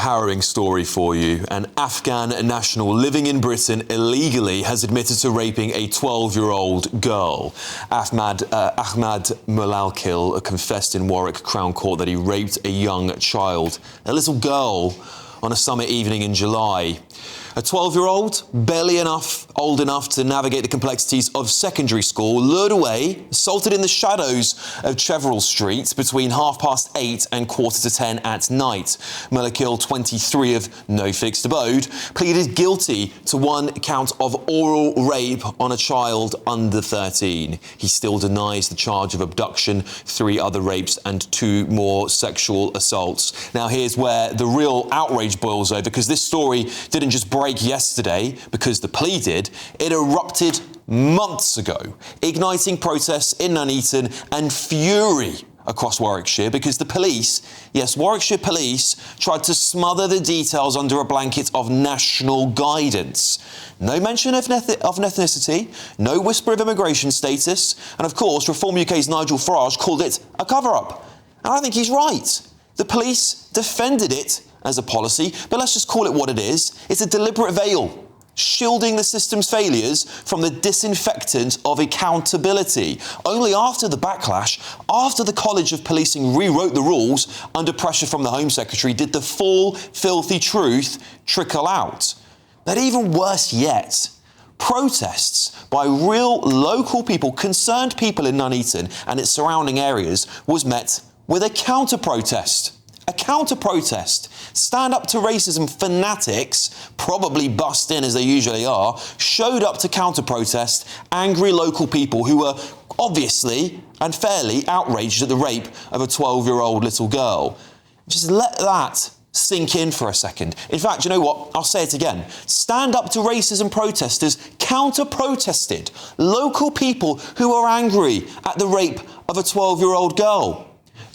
harrowing story for you. An Afghan national living in Britain illegally has admitted to raping a 12-year-old girl. Ahmad Mulakhil confessed in Warwick Crown Court that he raped a young child, a little girl, on a summer evening in July. A 12-year-old, barely old enough to navigate the complexities of secondary school, lured away, assaulted in the shadows of Cheverell Street between 8:30 and 9:45 at night. Mulakhil, 23, of no fixed abode, pleaded guilty to one count of oral rape on a child under 13. He still denies the charge of abduction, 3 other rapes and 2 more sexual assaults. Now here's where the real outrage boils over, because this story didn't just break yesterday because the plea did. It erupted months ago, igniting protests in Nuneaton and fury across Warwickshire because the police, yes, Warwickshire police, tried to smother the details under a blanket of national guidance. No mention of ethnicity, no whisper of immigration status, and of course Reform UK's Nigel Farage called it a cover-up. And I think he's right. The police defended it as a policy, but let's just call it what it is. It's a deliberate veil, shielding the system's failures from the disinfectant of accountability. Only after the backlash, after the College of Policing rewrote the rules under pressure from the Home Secretary, did the full, filthy truth trickle out. But even worse yet, protests by real local people, concerned people in Nuneaton and its surrounding areas, was met with a counter-protest. A counter-protest. Stand Up to Racism fanatics, probably bussed in as they usually are, showed up to counter-protest angry local people who were obviously and fairly outraged at the rape of a 12-year-old little girl. Just let that sink in for a second. In fact, you know what? I'll say it again. Stand Up to Racism protesters counter-protested local people who are angry at the rape of a 12-year-old girl.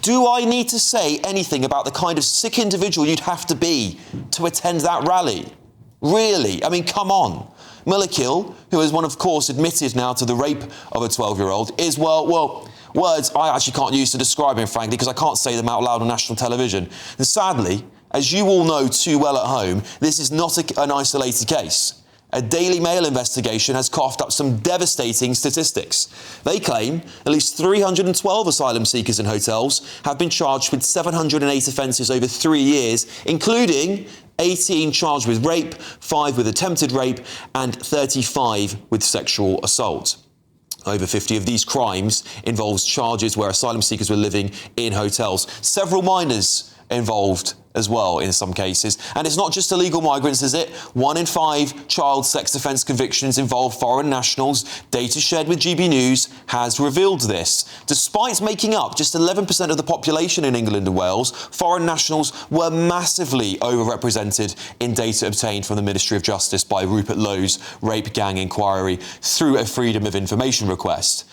Do I need to say anything about the kind of sick individual you'd have to be to attend that rally? Really? I mean, come on. Mulakhil, who has of course, admitted now to the rape of a 12-year-old, is, well, words I actually can't use to describe him, frankly, because I can't say them out loud on national television. And sadly, as you all know too well at home, this is not an isolated case. A Daily Mail investigation has coughed up some devastating statistics. They claim at least 312 asylum seekers in hotels have been charged with 708 offences over 3 years, including 18 charged with rape, 5 with attempted rape, and 35 with sexual assault. Over 50 of these crimes involves charges where asylum seekers were living in hotels. Several minors involved as well in some cases. And it's not just illegal migrants, is it? 1 in 5 child sex offence convictions involve foreign nationals. Data shared with GBNews has revealed this. Despite making up just 11% of the population in England and Wales, foreign nationals were massively overrepresented in data obtained from the Ministry of Justice by Rupert Lowe's rape gang inquiry through a Freedom of Information request.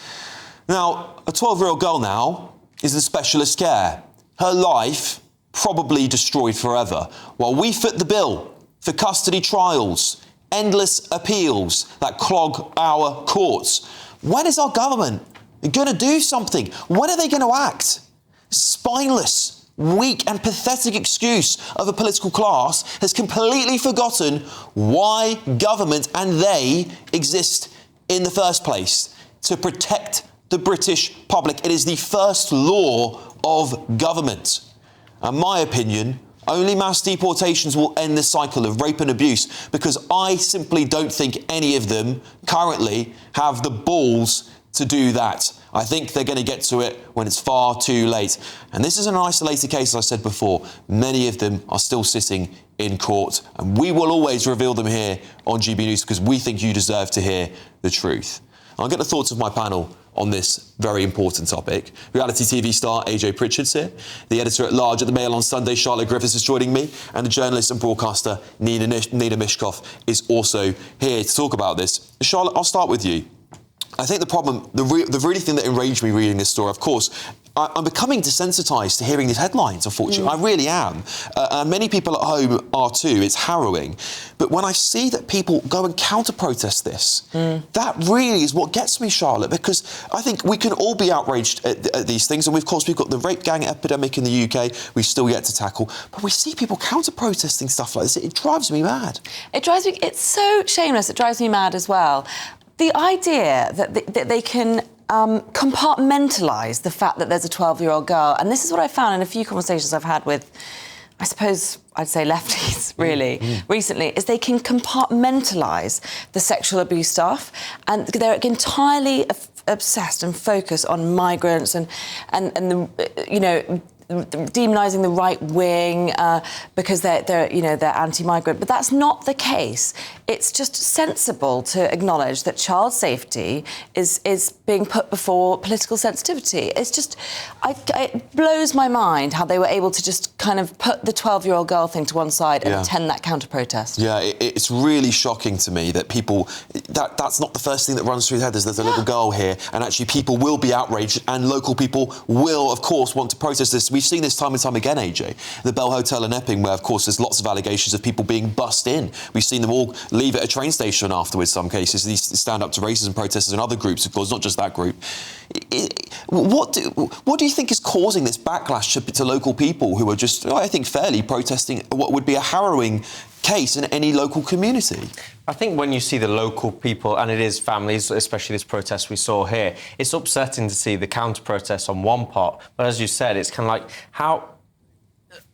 Now, a 12-year-old girl now is in specialist care. Her life probably destroyed forever, while we foot the bill for custody trials, endless appeals that clog our courts. When is our government going to do something? When are they going to act? Spineless, weak and pathetic excuse of a political class has completely forgotten why government and they exist in the first place: to protect the British public. It is the first law of government. In my opinion, only mass deportations will end this cycle of rape and abuse, because I simply don't think any of them currently have the balls to do that. I think they're going to get to it when it's far too late. And this isn't an isolated case, as I said before. Many of them are still sitting in court, and we will always reveal them here on GBNews because we think you deserve to hear the truth. I'll get the thoughts of my panel on this very important topic. Reality TV star AJ Pritchard's here. The editor-at-large at The Mail on Sunday, Charlotte Griffiths, is joining me. And the journalist and broadcaster, Nina Mishkov, is also here to talk about this. Charlotte, I'll start with you. I think the problem, the really thing that enraged me reading this story, of course, I'm becoming desensitised to hearing these headlines, unfortunately. I really am. And many people at home are too. It's harrowing. But when I see that people go and counter-protest this, that really is what gets me, Charlotte, because I think we can all be outraged at these things. And of course, we've got the rape gang epidemic in the UK we've still yet to tackle. But we see people counter-protesting stuff like this. It drives me mad. It drives me... It's so shameless. It drives me mad as well. The idea that they can... compartmentalise the fact that there's a 12-year-old girl. And this is what I found in a few conversations I've had with, I suppose I'd say lefties, really, recently, is they can compartmentalise the sexual abuse stuff, and they're entirely obsessed and focused on migrants and the, you know, demonising the right wing because they're anti-migrant, but that's not the case. It's just sensible to acknowledge that child safety is being put before political sensitivity. It's just, it blows my mind how they were able to just kind of put the 12-year-old girl thing to one side and attend that counter-protest. Yeah, it's really shocking to me that people, that's not the first thing that runs through their head. There's a little girl here, and actually people will be outraged, and local people will, of course, want to protest this. We've seen this time and time again, AJ. The Bell Hotel in Epping, where, of course, there's lots of allegations of people being bussed in. We've seen them all leave at a train station afterwards, some cases. These stand up to racism protesters and other groups, of course, not just that group. What do you think is causing this backlash to local people who are just, I think, fairly protesting what would be a harrowing case in any local community? I think when you see the local people, and it is families, especially this protest we saw here, it's upsetting to see the counter-protest on one part, but as you said, it's kind of like how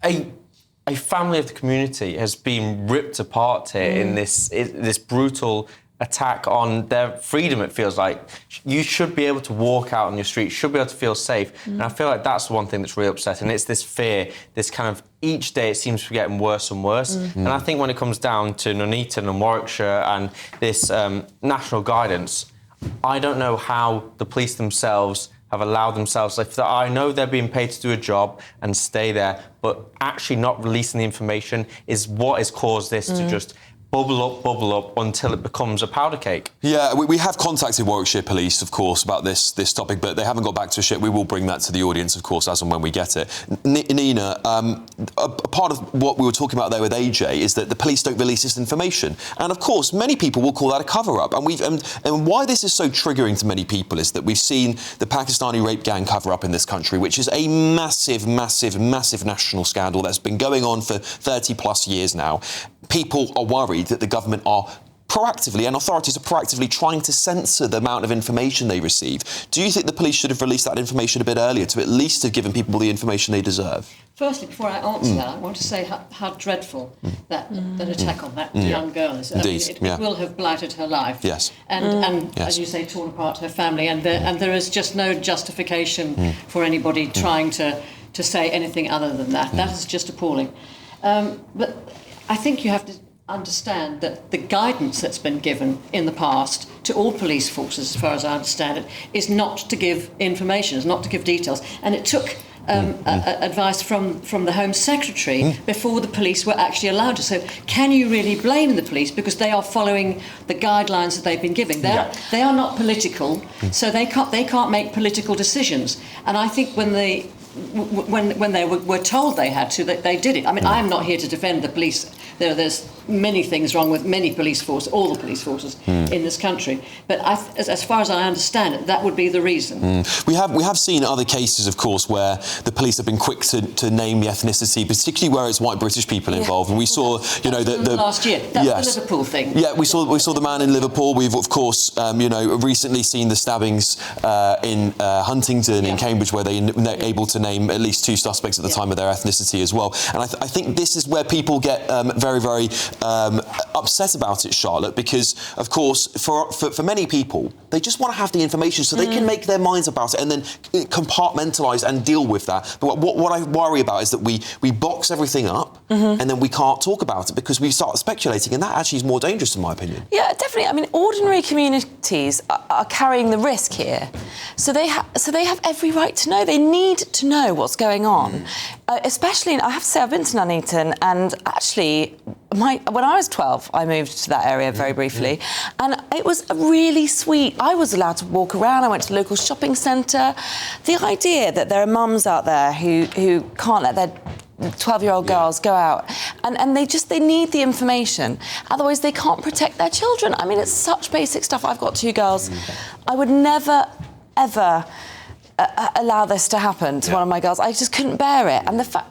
a family of the community has been ripped apart here in this brutal attack on their freedom. It feels like you should be able to walk out on your street, should be able to feel safe, and I feel like that's the one thing that's really upsetting. It's this fear, this kind of, each day it seems to be getting worse and worse, and I think when it comes down to Nuneaton and Warwickshire and this national guidance, I don't know how the police themselves have allowed themselves, I know they're being paid to do a job and stay there, but actually not releasing the information is what has caused this to just bubble up until it becomes a powder cake. Yeah, we have contacted Warwickshire Police, of course, about this topic, but they haven't got back to us yet. We will bring that to the audience, of course, as and when we get it. Nina, a part of what we were talking about there with AJ is that the police don't release this information. And, of course, many people will call that a cover-up. And why this is so triggering to many people is that we've seen the Pakistani rape gang cover-up in this country, which is a massive, massive, massive national scandal that's been going on for 30-plus years now. People are worried that the government are proactively, and authorities are proactively trying to censor the amount of information they receive. Do you think the police should have released that information a bit earlier to at least have given people the information they deserve? Firstly, before I answer that, I want to say how dreadful that attack on that young girl is. Indeed, it will have blighted her life. Yes. And as you say, torn apart her family. And there is just no justification for anybody trying to say anything other than that. That is just appalling. But I think you have to understand that the guidance that's been given in the past to all police forces, as far as I understand it, is not to give information, is not to give details. And it took advice from the Home Secretary before the police were actually allowed to. So can you really blame the police? Because they are following the guidelines that they've been giving. They are not political, so they can't make political decisions. And I think when they were told they had to, they did it. I mean, I'm not here to defend the police. There's many things wrong with many police forces, all the police forces in this country. But as far as I understand it, that would be the reason. We have seen other cases, of course, where the police have been quick to name the ethnicity, particularly where it's white British people involved. And we saw, last year. That's the Liverpool thing. Yeah, we saw the man in Liverpool. We've, of course, recently seen the stabbings in Huntingdon in Cambridge, where they're able to name at least 2 suspects at the time of their ethnicity as well. And I think this is where people get very, very upset about it, Charlotte, because, of course, for many people, they just want to have the information so they can make their minds about it and then compartmentalise and deal with that. But what I worry about is that we box everything up and then we can't talk about it because we start speculating, and that actually is more dangerous, in my opinion. Yeah, definitely. I mean, ordinary communities are carrying the risk here. So they have every right to know. They need to know what's going on. Especially, I have to say, I've been to Nuneaton, and actually, when I was 12, I moved to that area very briefly, and it was really sweet. I was allowed to walk around. I went to the local shopping centre. The idea that there are mums out there who can't let their 12-year-old girls go out, and they need the information. Otherwise, they can't protect their children. I mean, it's such basic stuff. I've got 2 girls. I would never, ever allow this to happen to one of my girls. I just couldn't bear it,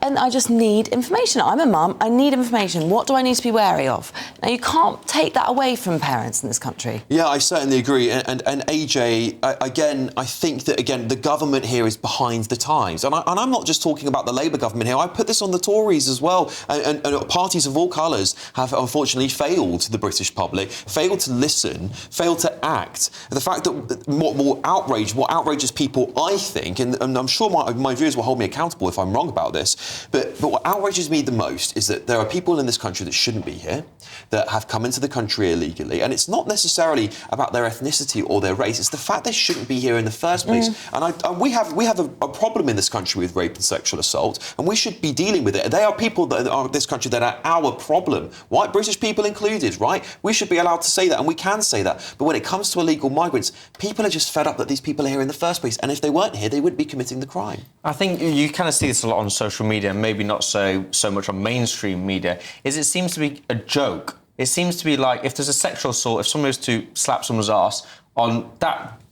and I just need information. I'm a mum. I need information. What do I need to be wary of? Now, you can't take that away from parents in this country. Yeah, I certainly agree. And AJ, I think that, again, the government here is behind the times. And I'm not just talking about the Labour government here. I put this on the Tories as well. And parties of all colours have unfortunately failed the British public, failed to listen, failed to act. The fact that what outrages people, I think, and I'm sure my viewers will hold me accountable if I'm wrong about this, but what outrages me the most is that there are people in this country that shouldn't be here, that have come into the country illegally, and it's not necessarily about their ethnicity or their race, it's the fact they shouldn't be here in the first place. And we have a problem in this country with rape and sexual assault, and we should be dealing with it. They are people that are in this country that are our problem, white British people included, right? We should be allowed to say that, and we can say that. But when it comes to illegal migrants, people are just fed up that these people are here in the first place, and if they weren't here, they would be committing the crime. I think you kind of see this a lot on social media, maybe not so much on mainstream media, is it seems to be a joke. It seems to be like, if there's a sexual assault, if someone was to slap someone's ass, on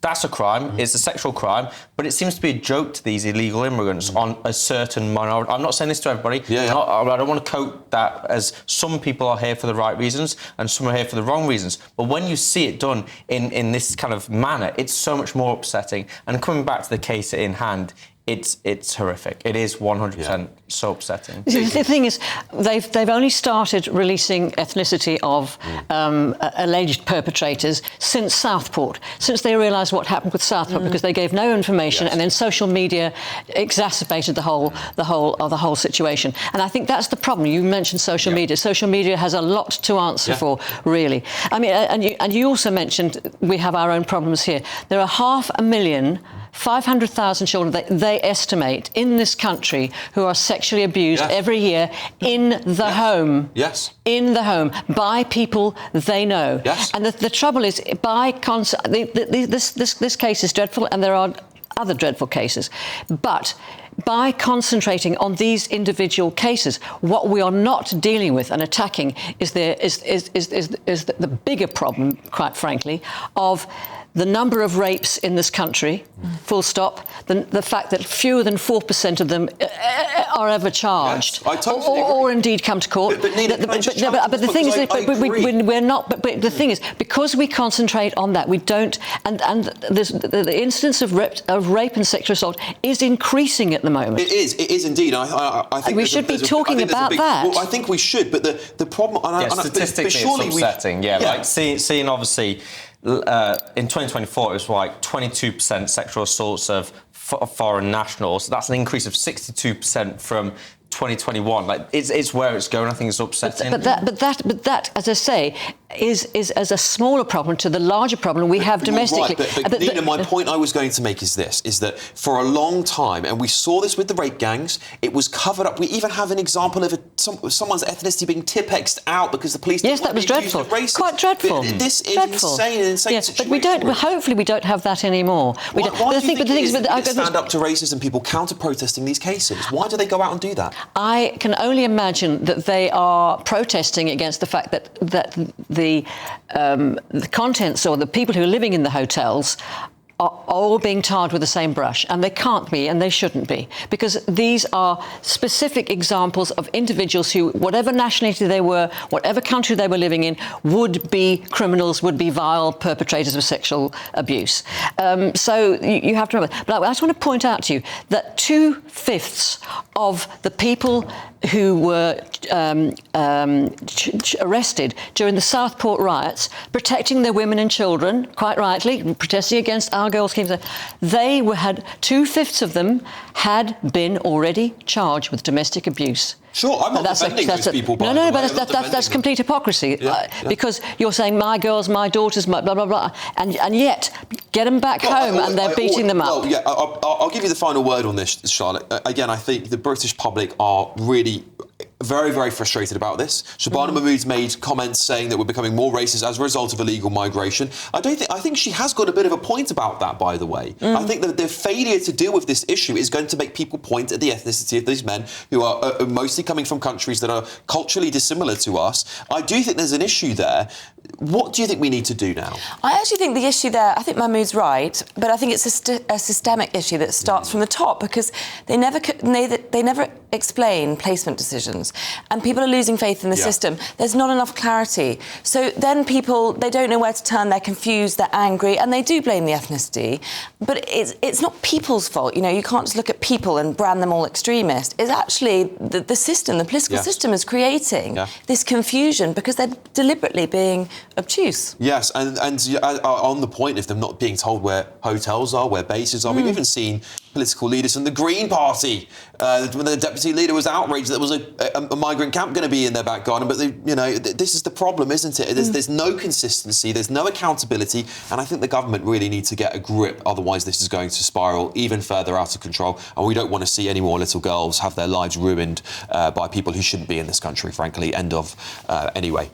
that's a crime, it's a sexual crime, but it seems to be a joke to these illegal immigrants on a certain minority. I'm not saying this to everybody. I don't want to quote that as some people are here for the right reasons and some are here for the wrong reasons. But when you see it done in this kind of manner, it's so much more upsetting. And coming back to the case in hand, it's horrific. It is 100% so upsetting. The thing is, they've only started releasing ethnicity of alleged perpetrators since Southport, since they realised what happened with Southport, because they gave no information, and then social media exacerbated the whole situation. And I think that's the problem. You mentioned social media. Social media has a lot to answer for, really. I mean, and you also mentioned we have our own problems here. There are 500,000 children they estimate in this country who are sexually abused every year in the home. Yes. In the home by people they know. Yes. And the trouble is, this case is dreadful, and there are other dreadful cases, but by concentrating on these individual cases, what we are not dealing with and attacking is the bigger problem, quite frankly, of the number of rapes in this country, full stop, the fact that fewer than 4% of them are ever charged, or indeed come to court. But the thing is, we're not. But the thing is, because we concentrate on that, we don't. And the incidence of rape and sexual assault is increasing at the moment. It is indeed. I think we should be talking about that. Well, I think we should. But the problem, statistically, it's upsetting. Like seeing obviously. In 2024, it was like 22% sexual assaults of foreign nationals. That's an increase of 62% from 2021. Like it's where it's going. I think it's upsetting. But that, as I say, is as a smaller problem to the larger problem we have domestically. Right, but Nina, my point I was going to make is this: is that for a long time, and we saw this with the rape gangs, it was covered up. We even have an example of someone's ethnicity being Tipp-Exed out because the police. Yes, that was dreadful. Quite dreadful. This is dreadful. insane situation. But we don't. Hopefully, we don't have that anymore. Why do you think stand up to racism people counter-protesting these cases? Why do they go out and do that? I can only imagine that they are protesting against the fact that the contents or the people who are living in the hotels are all being tarred with the same brush, and they can't be, and they shouldn't be, because these are specific examples of individuals who, whatever nationality they were, whatever country they were living in, would be criminals, would be vile perpetrators of sexual abuse. So you have to remember. But I just want to point out to you that 2/5 of the people who were arrested during the Southport riots, protecting their women and children, quite rightly, protesting against our girls' schemes, they had 2/5 of them had been already charged with domestic abuse. Sure, I'm not defending those people. No, but that's complete hypocrisy. Because you're saying my girls, my daughters, my blah, blah, blah, and yet get them back home and they're beating them up. Well, yeah, I'll give you the final word on this, Charlotte. Again, I think the British public are really very, very frustrated about this. Shabana Mahmood's made comments saying that we're becoming more racist as a result of illegal migration. I think she has got a bit of a point about that, by the way. I think that the failure to deal with this issue is going to make people point at the ethnicity of these men who are mostly coming from countries that are culturally dissimilar to us. I do think there's an issue there. What do you think we need to do now? I actually think the issue there, I think Mahmood's right, but I think it's a systemic issue that starts from the top, because they never explain placement decisions, and people are losing faith in the system. There's not enough clarity. So then people, they don't know where to turn, they're confused, they're angry, and they do blame the ethnicity. But it's not people's fault. You know, you can't just look at people and brand them all extremist. It's actually the system, the political system is creating this confusion because they're deliberately being obtuse. Yes, and on the point of them not being told where hotels are, where bases are, we've even seen political leaders from the Green Party, when the deputy leader was outraged that there was a migrant camp going to be in their back garden. But this is the problem, isn't it? There's no consistency, there's no accountability, and I think the government really needs to get a grip. Otherwise, this is going to spiral even further out of control, and we don't want to see any more little girls have their lives ruined by people who shouldn't be in this country. Frankly, end of. Anyway.